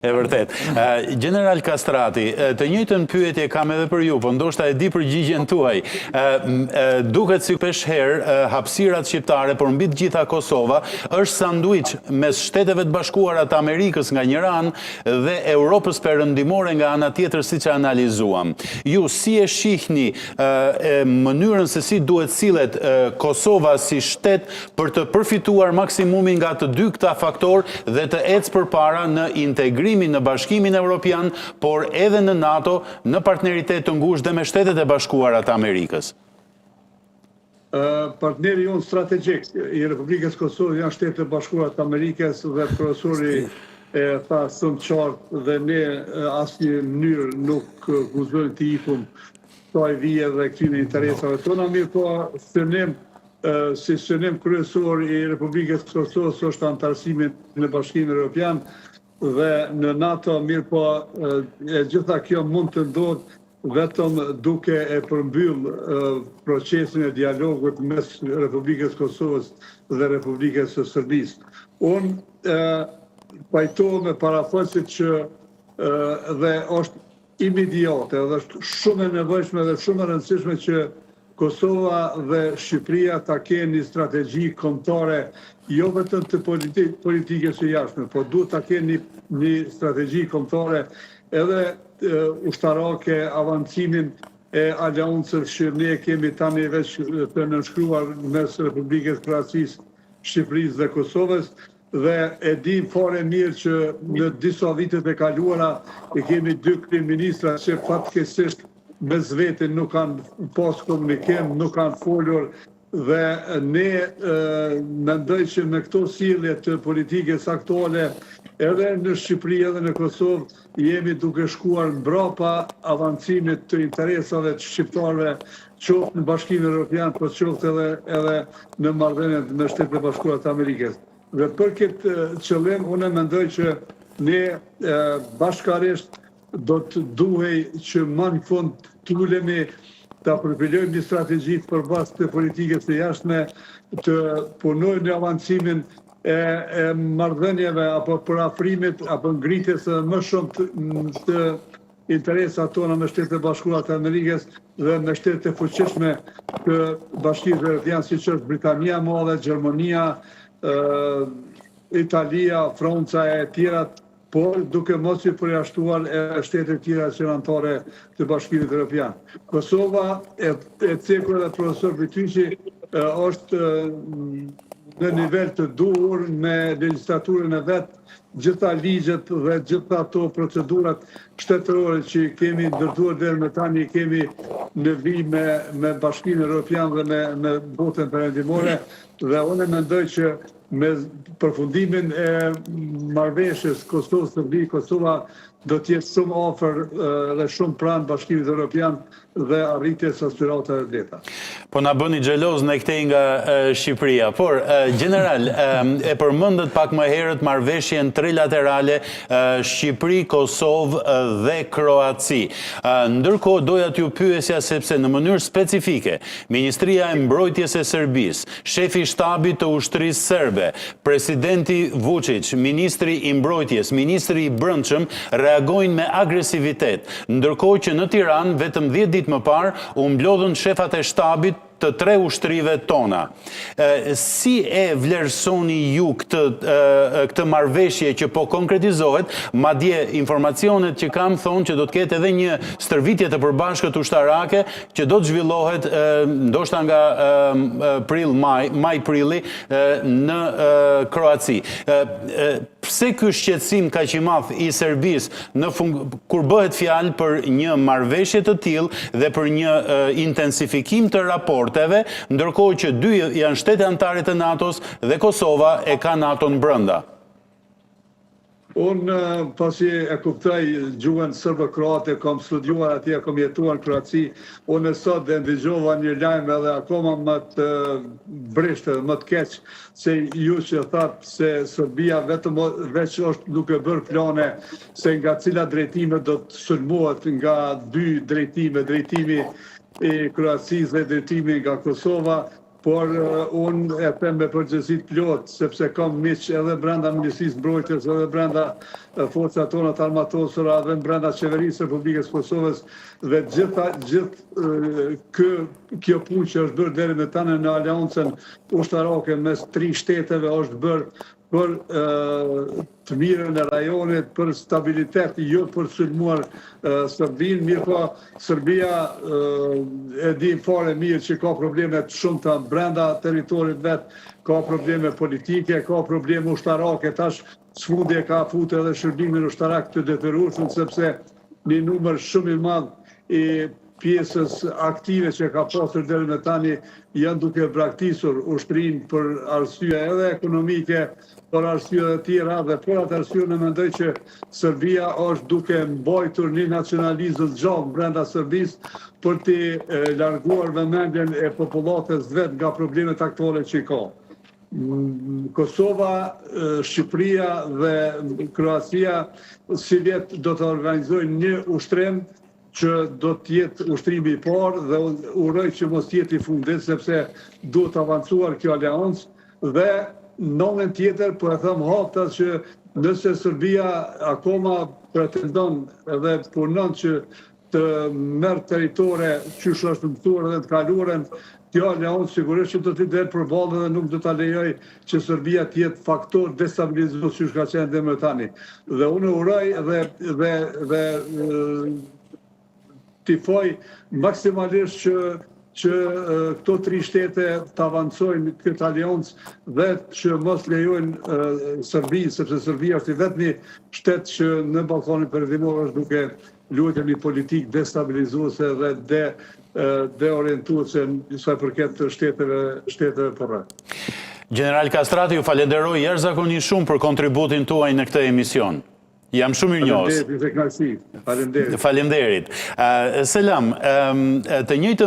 E vërtet. General Kastrati, të njëjtën pyetje kam edhe për ju, po ndoshta e di përgjigjen tuaj. Duket si peshherë hapësirat shqiptare, por mbi të gjitha Kosova, është sanduiç mes Shteteve të Bashkuara të Amerikës nga njëra anë dhe Europës perëndimore nga ana tjetër, siç e analizuam. Ju si e shihni mënyrën se si duhet sillet Kosova si shtet për të përfituar maksimumin nga të dy këta faktor dhe të ecë përpara në integrim në Bashkimin Evropian, por edhe në NATO, në partneritet të ngushtë dhe me Shtetet e Bashkuara të Amerikës? Partneri jonë strategjik i Republikës Kosovë janë Shtetet e Bashkuara të Amerikës dhe profesori e tha shumë qartë dhe ne asnjë mënyrë nuk guzojmë të ipum kësaj vije dhe këtyre interesave tona, mirë po si synim kryesor i Republikës Kosovës është antarësimi në Bashkimin Evropian dhe në NATO, mirë po e gjitha kjo mund të ndodhë vetëm duke e përmbyll procesin e dialogut mes Republikës Kosovës dhe Republikës së Serbisë. Unë pajtohem me parafësit që dhe është imediate dhe është shumë e nevojshme dhe shumë e rëndësishme që Kosova dhe Shqipëria ta kenë një strategji kombëtare, jo vetëm të politikës së jashtme, por duhet ta kenë një strategji kombëtare edhe ushtarake, avancimin e aleancës që ne kemi tani veç të nënshkruar mes Republikës Kroacisë, Shqipërisë dhe Kosovës, dhe e dim fare mirë që në disa vitet e kaluara e kemi dy kryeministra që fatkeqësisht mes vete nuk kanë pas komunikim, nuk kanë folur dhe ne mendoj që me këto sjellje të politikës aktuale edhe në Shqipëri edhe në Kosovë jemi duke shkuar mbrapa avancimit të interesave të shqiptarëve, qoftë në Bashkimin Evropian, por qoftë edhe në marrëdhëniet me Shtetet e Bashkuara të Amerikës. Dhe për këtë qëllim unë mendoj që ne bashkarisht do të duhej që më në fund të ulemi të përpilojmë një strategji përballë të politikës së jashtme, të punojmë në avancimin e marrëdhënieve apo përafrimit apo ngritjes më shumë të interesat tona me Shtetet e Bashkuara të Amerikës dhe me shtetet e fuqishme të Bashkimit Evropian, siç është Britania e Madhe, Gjermania, Italia, Franca e tjera, por duke mos i përjashtuar shtetet tjera qendrore të Bashkimit Evropian. Kosova, e cekur dhe profesor Bityqi, është në nivel të duhur me legjislaturën e vet, gjitha ligjet dhe gjitha ato procedurat shtetërore që kemi ndërtuar deri më tani kemi në vijim me Bashkimin Evropian dhe me botën perëndimore, dhe unë mendoj që me përfundimin e marrëveshjes Kosovë-Serbi, Kosova do të jetë shumë afër dhe shumë pranë Bashkimit Evropian dhe arritjes së aspiratave të lehta. Po na bëni xheloz në këtej nga Shqipëria. Por, general, e përmendët pak më herët marrëveshjen trilaterale Shqipëri, Kosovë dhe Kroaci. Ndërkohë doja t'ju pyesja sepse në mënyrë specifike Ministria e Mbrojtjes e Serbisë, shefi i shtabit të ushtrisë serbe, presidenti Vučić, ministri i Mbrojtjes, ministri i Brendshëm reagojnë me agresivitet, ndërkohë që në Tiranë vetëm 10 ditë më parë u mblodhën shefat e shtabit të 3 ushtrive tona. Si e vlerësoni ju këtë marrëveshje që po konkretizohet, madje informacionet që kam thonë që do të ketë edhe një stërvitje të përbashkët ushtarake që do të zhvillohet ndoshta nga maj-prilli në Kroaci. Pse ky shqetësim kaq i madh i Serbisë kur bëhet fjalë për një marrëveshje të tillë dhe për një intensifikim të raporteve, ndërkohë që dy janë shtete anëtare të NATO-s dhe Kosova e ka NATO-n brenda? Unë pasi e kuptoj gjuhën serbo-kroate, kam studiuar atje, kam jetuar në Kroaci, unë sot dhe ndëgjova një lajm edhe akoma më të brishtë, më të keq, se ju që thatë se Serbia vetëm veç është duke bërë plane se nga cila drejtime do të sulmohet nga 2 drejtime, drejtimi i Kroacisë dhe drejtimi nga Kosova, por unë e them me përgjithësi plot, sepse kam miq edhe brenda Ministrisë Mbrojtjes, edhe brenda forcat tona të armatosura, edhe brenda Qeverisë së Republikës Kosovës, dhe kjo punë që është bërë deri më tani në aleancën ushtarake mes 3 shteteve është bërë për të mirën e rajonit, për stabilitet, jo për të sulmuar Serbinë, mirë po Serbia e di fare mirë që ka probleme të shumta brenda territorit vet, ka probleme politike, ka probleme ushtarake, tash sfundi e ka futur edhe shërbimin ushtarak të detyrueshëm, sepse një numër shumë i madh i pjesës aktive që ka pasur deri më tani janë duke braktisur ushtrinë për arsye edhe ekonomike, për arsye të tjera, dhe për atë arsye në mendoj që Serbia është duke mbajtur një nacionalizëm të gjallë brenda Serbisë për të larguar vëmendjen e popullatës vet nga problemet aktuale që ka. Kosova, Shqipëria dhe Kroacia si vjet do të organizojnë një ushtrim që do të jetë ushtrimi i parë dhe uroj që mos jetë i fundit, sepse duhet avancuar kjo aleancë dhe në anën tjetër po e them haptas që nëse Serbia akoma pretendon edhe punon që të merr territore që është mësuar dhe të kaluaren, kjo aleancë sigurisht që do të del përballë dhe nuk do ta lejoj që Serbia të jetë faktor destabilizues siç ka qenë deri më tani. Dhe unë uroj dhe tifoj maksimalisht që këto 3 shtete të avancojnë këtë aleancë dhe që mos lejojnë Serbinë, sepse Serbia është i vetmi shtet që në Ballkanin Perëndimor është duke luajtur një politikë destabilizuese dhe deorientuese sa i përket të shteteve përreth. General Kastrati, ju falenderoj jashtëzakonisht shumë për kontributin tuaj në këtë emision. Jam shumë mirënjohës. Faleminderit. Faleminderit. Selam, të njëjtën